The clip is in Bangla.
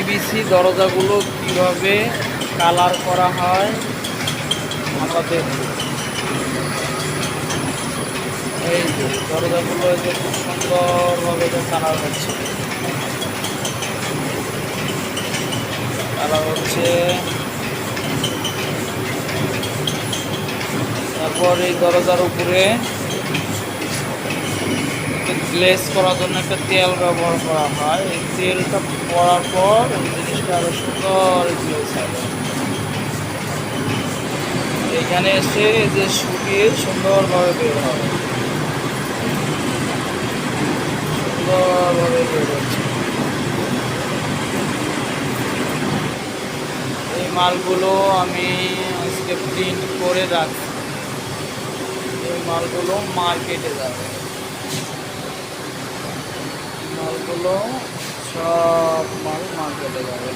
পিভিসি দরজাগুলো কিভাবে কালার করা হয় আমরা দেখব। এই যে দরজাগুলো এই যে খুব সুন্দরভাবে কালার হচ্ছে, কালার হচ্ছে। তারপর এই দরজার উপরে গ্লেজ করার জন্য একটা তেল ব্যবহার করা হয়। এই তেলটা পড়ার পর এই জিনিসটা আরো সুন্দর গ্লেজ হয়। এখানে এসে এই যে শুকিয়ে সুন্দরভাবে বের হবে, সুন্দরভাবে বের হচ্ছে। এই মালগুলো আমি আজকে প্রিন্ট করে রাখছি, এই মালগুলো মার্কেটে যাবে। মালগুলো সব মাল মার্কেটে যাবে।